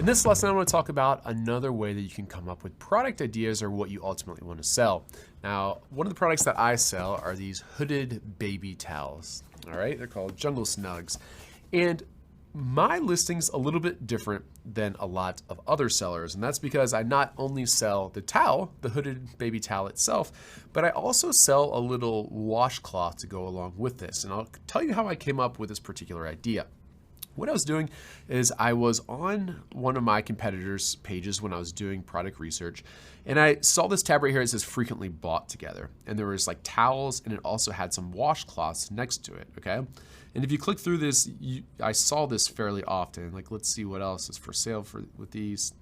In this lesson, I want to talk about another way that you can come up with product ideas or what you ultimately want to sell. Now, one of the products that I sell are these hooded baby towels. All right, they're called Jungle Snugs. And my listing's a little bit different than a lot of other sellers, and that's because I not only sell the towel, the hooded baby towel itself, but I also sell a little washcloth to go along with this. And I'll tell you how I came up with this particular idea. What I was doing is I was on one of my competitors' pages when I was doing product research, and I saw this tab right here that says frequently bought together. And there was like towels, and it also had some washcloths next to it, okay? And if you click through this, I saw this fairly often. Like, let's see what else is for sale with these.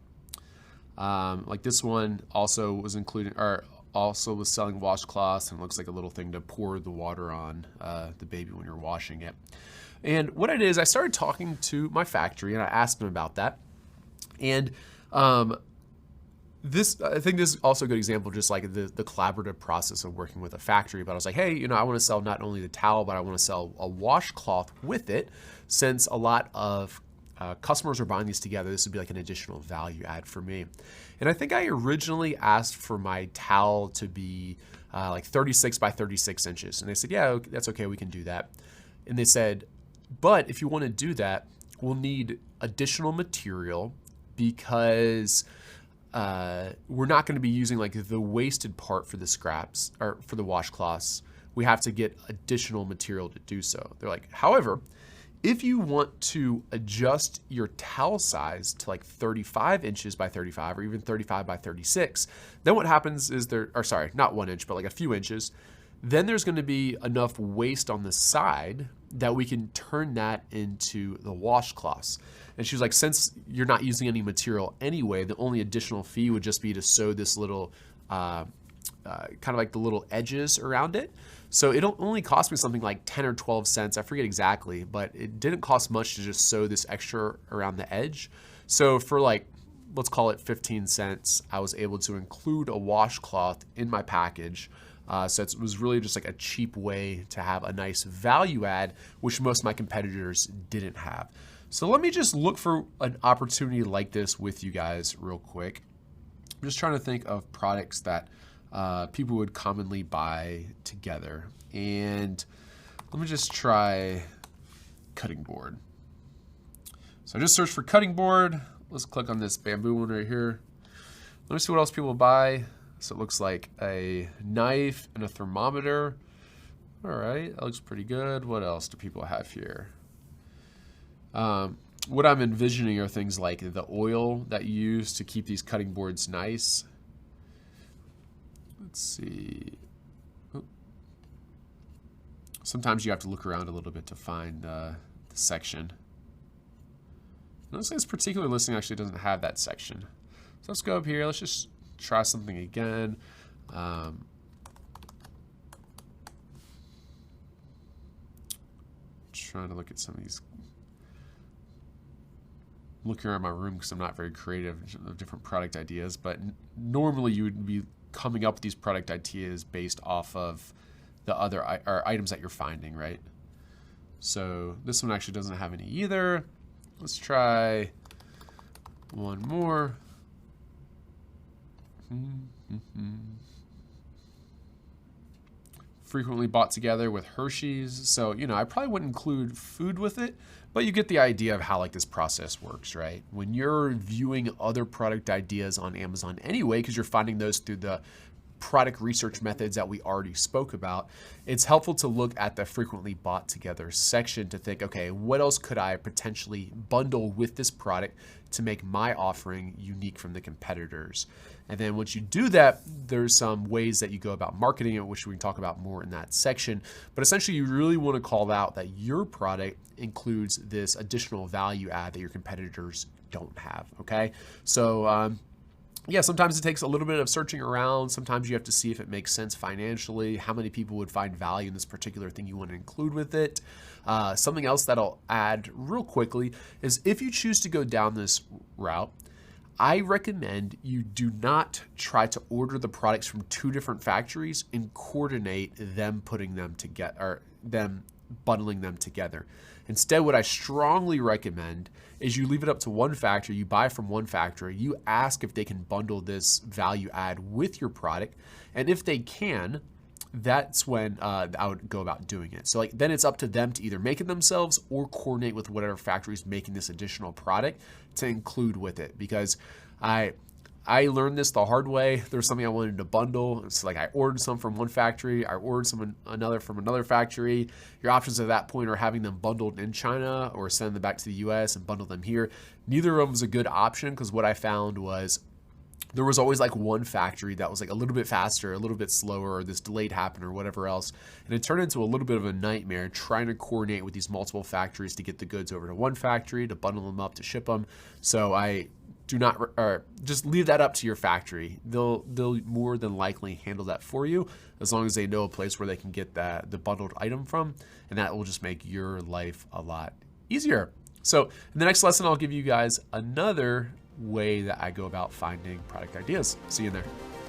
Like this one also was including, or also was selling washcloths, and it looks like a little thing to pour the water on the baby when you're washing it. And what I did is I started talking to my factory and I asked them about that. And I think this is also a good example, just like the collaborative process of working with a factory. But I was like, hey, I want to sell not only the towel, but I want to sell a washcloth with it, since a lot of customers are buying these together. This would be like an additional value add for me. And I think I originally asked for my towel to be like 36 by 36 inches. And they said, yeah, that's okay, we can do that. And they said, but if you want to do that, we'll need additional material because we're not going to be using like the wasted part for the scraps or for the washcloths. We have to get additional material to do so. They're like, however, if you want to adjust your towel size to like 35 inches by 35 or even 35 by 36, then what happens is not 1 inch, but like a few inches, then there's going to be enough waste on the side that we can turn that into the washcloths. And she was like, since you're not using any material anyway, the only additional fee would just be to sew this little, kind of like the little edges around it. So it'll only cost me something like 10 or 12 cents. I forget exactly, but it didn't cost much to just sew this extra around the edge. So for like, let's call it 15 cents, I was able to include a washcloth in my package. So it was really just like a cheap way to have a nice value add, which most of my competitors didn't have. So let me just look for an opportunity like this with you guys real quick. I'm just trying to think of products that people would commonly buy together. And let me just try cutting board. So I just searched for cutting board. Let's click on this bamboo one right here. Let me see what else people buy. So it looks like a knife and a thermometer. All right, that looks pretty good. What else do people have here? What I'm envisioning are things like the oil that you use to keep these cutting boards nice. Let's see. Sometimes you have to look around a little bit to find the section. Notice this particular listing actually doesn't have that section. So let's go up here. Let's just try something again. Trying to look at some of these. Looking around my room because I'm not very creative of different product ideas, but normally you would be coming up with these product ideas based off of the other items that you're finding, right? So this one actually doesn't have any either. Let's try one more. Frequently bought together with Hershey's. So, I probably wouldn't include food with it, but you get the idea of how like this process works, right? When you're viewing other product ideas on Amazon anyway, because you're finding those through the product research methods that we already spoke about, it's helpful to look at the frequently bought together section to think, okay, what else could I potentially bundle with this product to make my offering unique from the competitors? And then once you do that, there's some ways that you go about marketing it, which we can talk about more in that section. But essentially, you really want to call out that your product includes this additional value add that your competitors don't have, okay? So, yeah, sometimes it takes a little bit of searching around. Sometimes you have to see if it makes sense financially, how many people would find value in this particular thing you want to include with it. Something else that I'll add real quickly is if you choose to go down this route, I recommend you do not try to order the products from two different factories and coordinate them putting them together, or them bundling them together. Instead, what I strongly recommend is you leave it up to one factory, you buy from one factory, you ask if they can bundle this value add with your product, and if they can, that's when I would go about doing it. So like then it's up to them to either make it themselves or coordinate with whatever factory is making this additional product to include with it. Because I learned this the hard way. There's something I wanted to bundle. It's like I ordered some from one factory, I ordered another from another factory. Your options at that point are having them bundled in China or send them back to the US and bundle them here. Neither of them was a good option, because what I found was there was always like one factory that was like a little bit faster, a little bit slower, or this delayed happened or whatever else. And it turned into a little bit of a nightmare trying to coordinate with these multiple factories to get the goods over to one factory, to bundle them up, to ship them. So I do not, or just leave that up to your factory. They'll more than likely handle that for you, as long as they know a place where they can get the bundled item from, and that will just make your life a lot easier. So in the next lesson, I'll give you guys another way that I go about finding product ideas. See you in there.